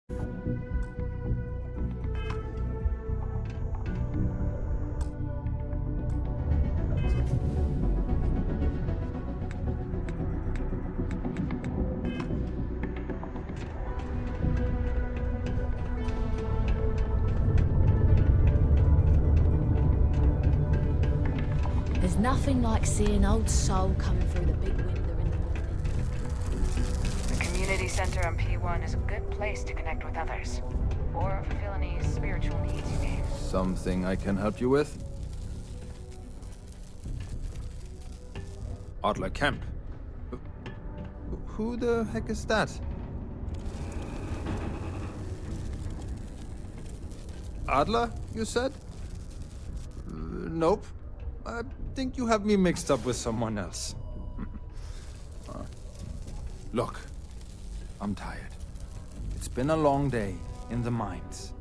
There's nothing like seeing old soul coming through the big window in the morning. The community center on P1 is a good place to connect with others. Or fulfill any spiritual needs you may. Something I can help you with? Adler Camp. Who the heck is that? Adler, you said? Nope. I think you have me mixed up with someone else. Look, I'm tired. It's been a long day in the mines.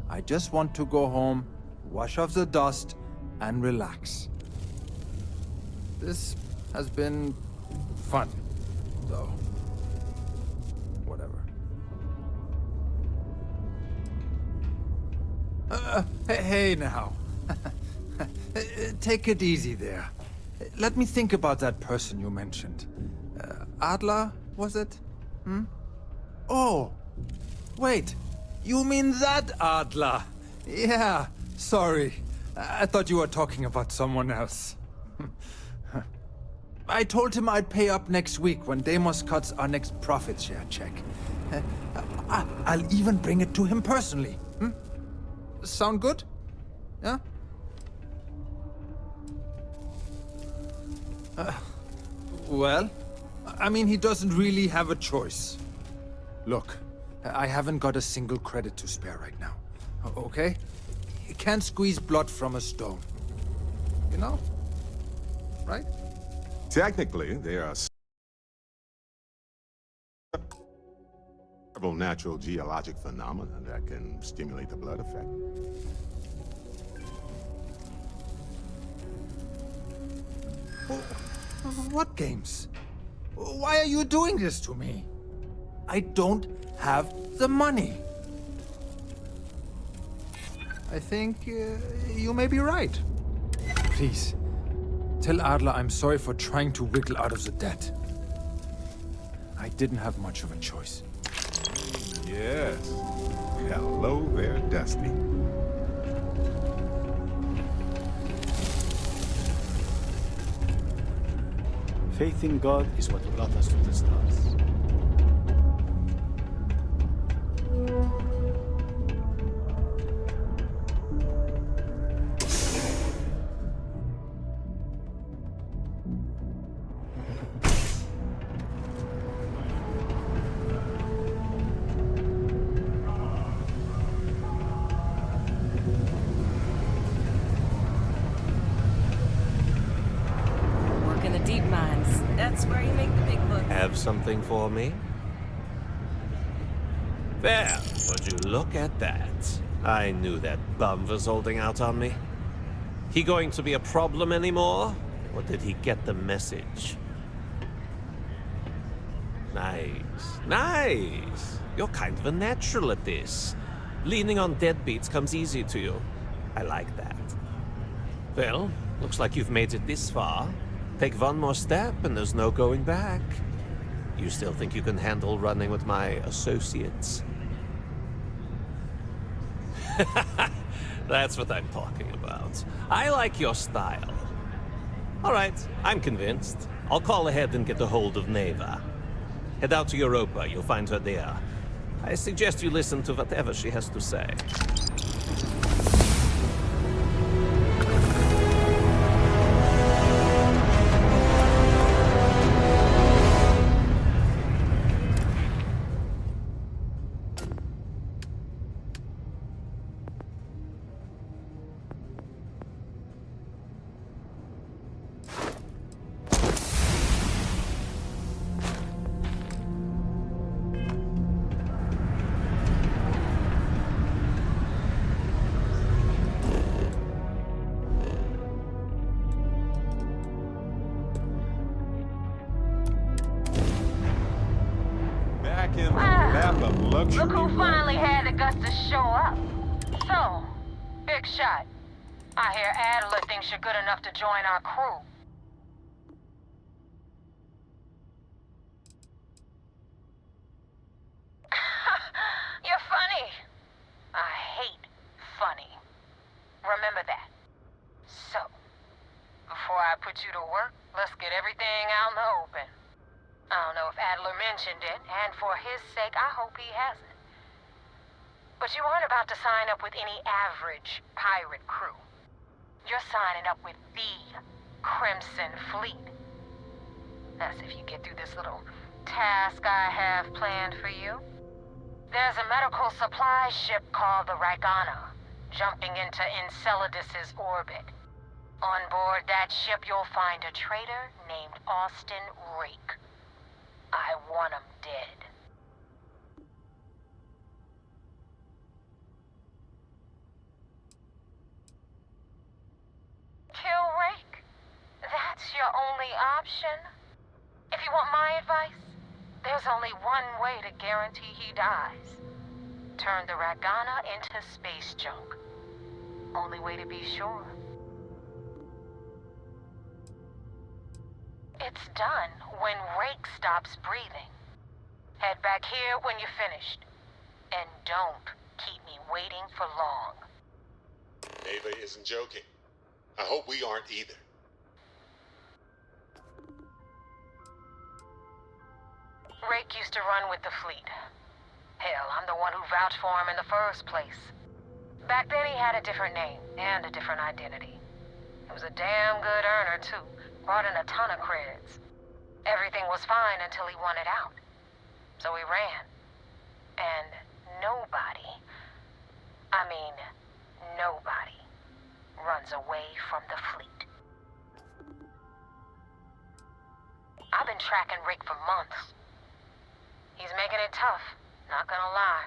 I just want to go home, wash off the dust, and relax. This has been fun, though. Whatever. Hey now. Take it easy there. Let me think about that person you mentioned. Adler, was it? Oh, wait. You mean that Adler? Yeah, sorry. I thought you were talking about someone else. I told him I'd pay up next week when Deimos cuts our next profit share check. I'll even bring it to him personally. Sound good? Yeah? Well, I mean, he doesn't really have a choice. Look, I haven't got a single credit to spare right now. Okay? You can't squeeze blood from a stone. You know? Right? Technically, there are several natural geologic phenomena that can stimulate the blood effect. What games? Why are you doing this to me? I don't have the money. I think you may be right. Please, tell Adler I'm sorry for trying to wiggle out of the debt. I didn't have much of a choice. Yes. Hello there, Dusty. Faith in God is what brought us to the stars. Deep mines. That's where you make the big bucks. Have something for me? Well, would you look at that? I knew that bum was holding out on me. He going to be a problem anymore? Or did he get the message? Nice. Nice. You're kind of a natural at this. Leaning on deadbeats comes easy to you. I like that. Well, looks like you've made it this far. Take one more step and there's no going back. You still think you can handle running with my associates? That's what I'm talking about. I like your style. All right, I'm convinced. I'll call ahead and get a hold of Neva. Head out to Europa, you'll find her there. I suggest you listen to whatever she has to say. vacuum, lap of luxury. Look who right? finally had the guts to show up. So, big shot. I hear Adler thinks you're good enough to join our crew. You're funny. I hate funny. Remember that. So, before I put you to work, let's get everything out in the open. I don't know if Adler mentioned it, and for his sake, I hope he hasn't. But you aren't about to sign up with any average pirate crew. You're signing up with the Crimson Fleet. That's if you get through this little task I have planned for you. There's a medical supply ship called the Ragana, jumping into Enceladus's orbit. On board that ship, you'll find a traitor named Austin Rake. I want him dead. Kill Rake? That's your only option? If you want my advice, there's only one way to guarantee he dies. Turn the Ragana into space junk. Only way to be sure. It's done when Rake stops breathing. Head back here when you're finished. And don't keep me waiting for long. Ava isn't joking. I hope we aren't either. Rake used to run with the fleet. Hell, I'm the one who vouched for him in the first place. Back then he had a different name and a different identity. He was a damn good earner, too. Brought in a ton of creds. Everything was fine until he wanted out. So he ran. And nobody, I mean, nobody, runs away from the fleet. I've been tracking Rick for months. He's making it tough, not gonna lie.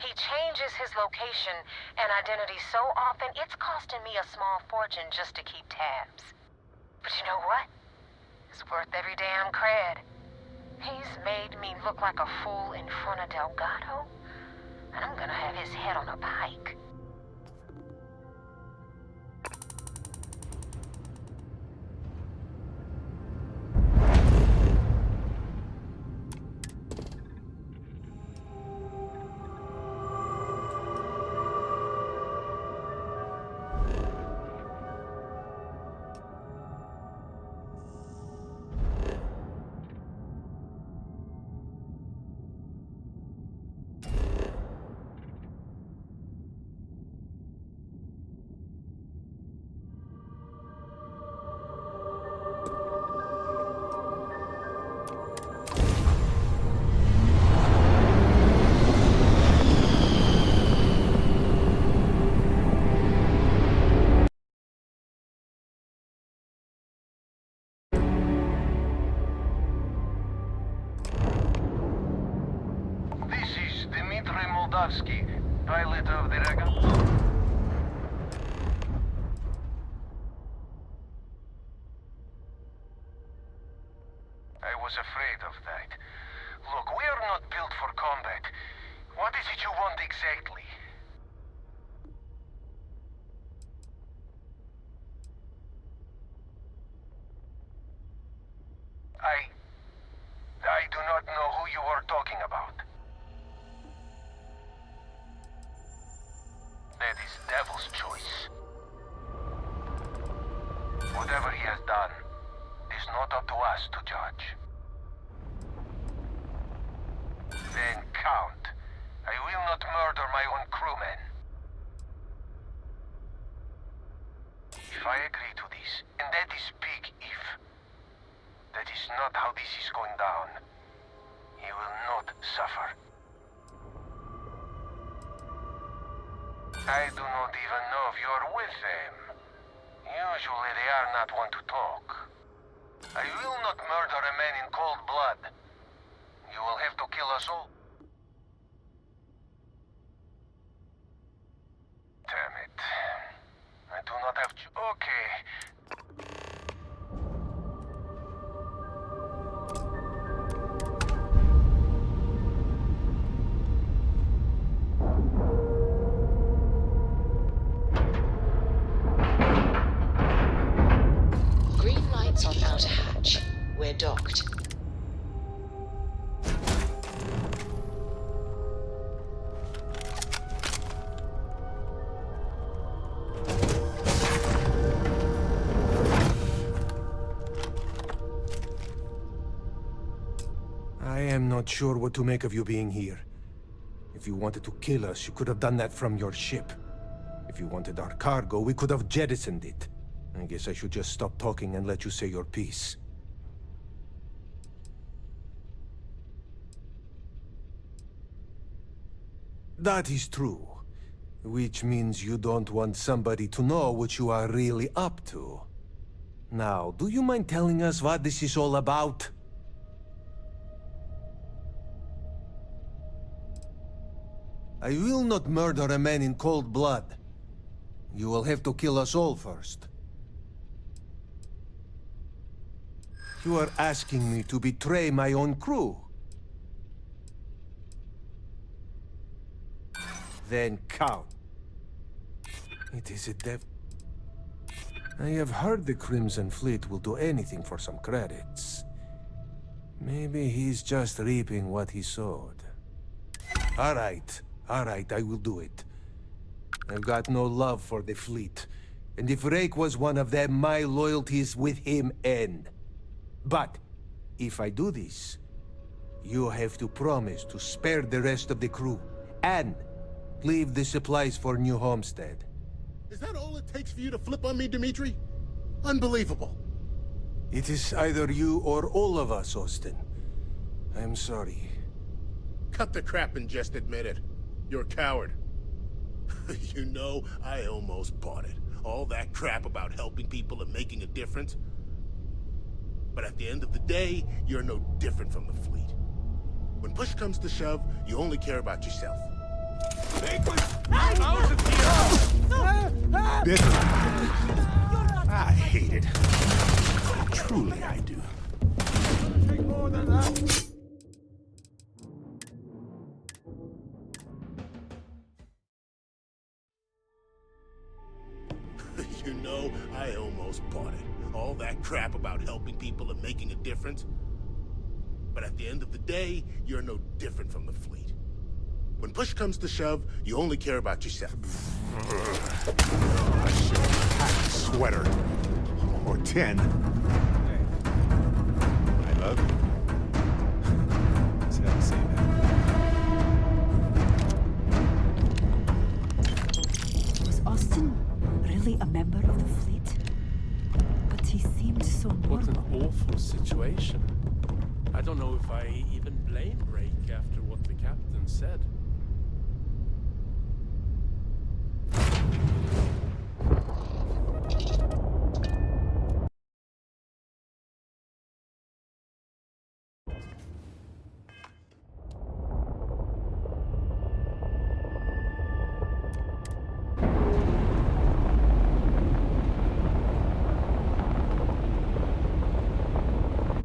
He changes his location and identity so often, it's costing me a small fortune just to keep tabs. But you know what? It's worth every damn cred. He's made me look like a fool in front of Delgado, and I'm gonna have his head on a pike. Pilot of the Dragon. I was afraid of that. Look, we are not built for combat. What is it you want exactly? I do not know who you are talking about. That is Devil's choice. Whatever he has done is not up to us to judge. Then count. I will not murder my own crewmen. If I agree to this, and that is big if, that is not how this is going down. You will not suffer. I do not even know if you are with them. Usually they are not one to talk. I will not murder a man in cold blood. You will have to kill us all. Damn it. I do not have to... Okay. not sure what to make of you being here. If you wanted to kill us, you could have done that from your ship. If you wanted our cargo, we could have jettisoned it. I guess I should just stop talking and let you say your piece. That is true. Which means you don't want somebody to know what you are really up to. Now, do you mind telling us what this is all about? I will not murder a man in cold blood. You will have to kill us all first. You are asking me to betray my own crew. Then count. It is a I have heard the Crimson Fleet will do anything for some credits. Maybe he's just reaping what he sowed. All right, I will do it. I've got no love for the fleet. And if Rake was one of them, my loyalties with him end. But, if I do this, you have to promise to spare the rest of the crew, and leave the supplies for New Homestead. Is that all it takes for you to flip on me, Dimitri? Unbelievable. It is either you or all of us, Austin. I'm sorry. Cut the crap and just admit it. You're a coward. You know, I almost bought it. All that crap about helping people and making a difference. But at the end of the day, you're no different from the fleet. When push comes to shove, you only care about yourself. Bitter. I hate it. Truly, I do. Take more than that. You know, I almost bought it. All that crap about helping people and making a difference. But at the end of the day, you're no different from the fleet. When push comes to shove, you only care about yourself. I should have packed a sweater. Or 10. I love you. Just had to say that. Was Austin really a member of the fleet? But he seemed so normal. What an awful situation. I don't know if I even blame Rake after what the captain said.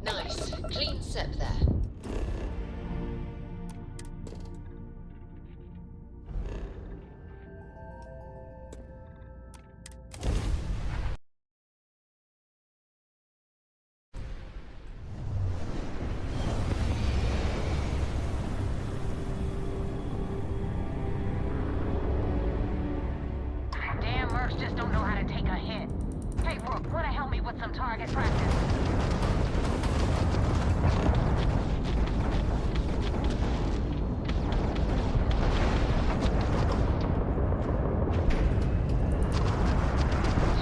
Nice. Clean set there. Damn mercs just don't know how to take a hit. Hey, Rook, wanna help me with some target practice?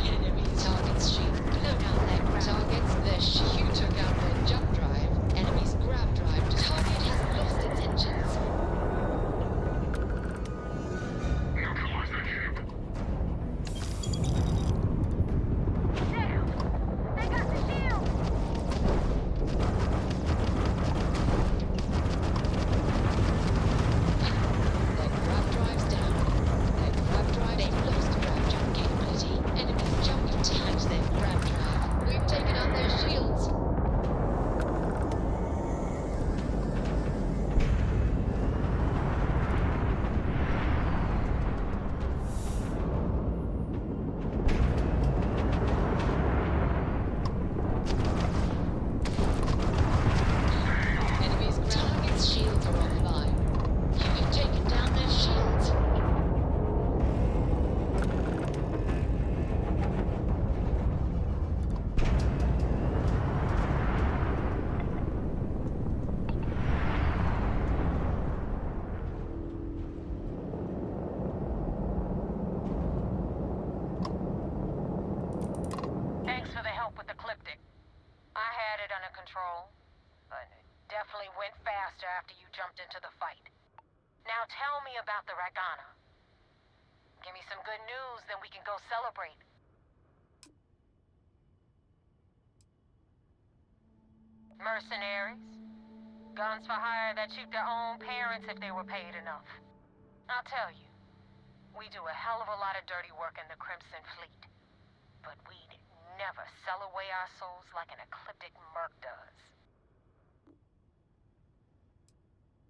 Enemy targets sheet. Blow down their grab targets. Their Shihu took out their jump drive. Enemy's grab drive. Target has lost its engines. Damn! They got the shield! control, but it definitely went faster after you jumped into the fight. Now tell me about the Ragana. Give me some good news, then we can go celebrate. Mercenaries. Guns for hire that shoot their own parents if they were paid enough. I'll tell you, we do a hell of a lot of dirty work in the Crimson Fleet. But we'd never sell away our souls like an ecliptic merc does.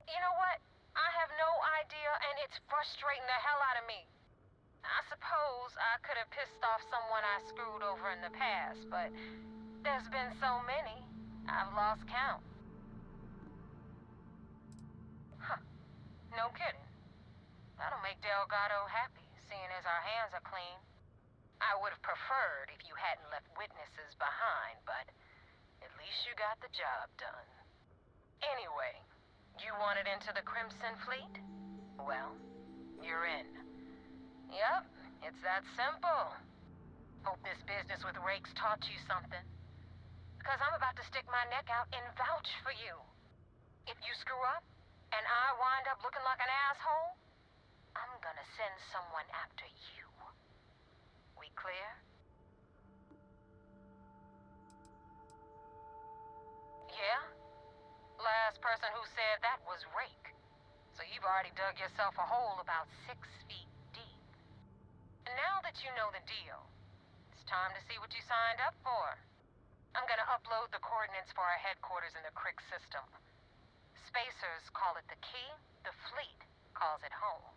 You know what? I have no idea, and it's frustrating the hell out of me. I suppose I could have pissed off someone I screwed over in the past, but there's been so many, I've lost count. Huh. No kidding. That'll make Delgado happy, seeing as our hands are clean. I would have preferred if you hadn't left witnesses behind, but at least you got the job done. Anyway, you wanted into the Crimson Fleet? Well, you're in. Yep, it's that simple. Hope this business with Rakes taught you something. Because I'm about to stick my neck out and vouch for you. If you screw up, and I wind up looking like an asshole, I'm gonna send someone after you. We clear? Yeah? Last person who said that was Rake. So you've already dug yourself a hole about 6 feet deep. And now that you know the deal, it's time to see what you signed up for. I'm gonna upload the coordinates for our headquarters in the Crick system. Spacers call it the key, the fleet calls it home.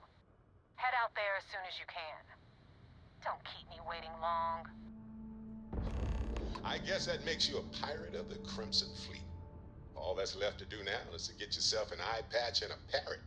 Head out there as soon as you can. Don't keep me waiting long. I guess that makes you a pirate of the Crimson Fleet. All that's left to do now is to get yourself an eye patch and a parrot.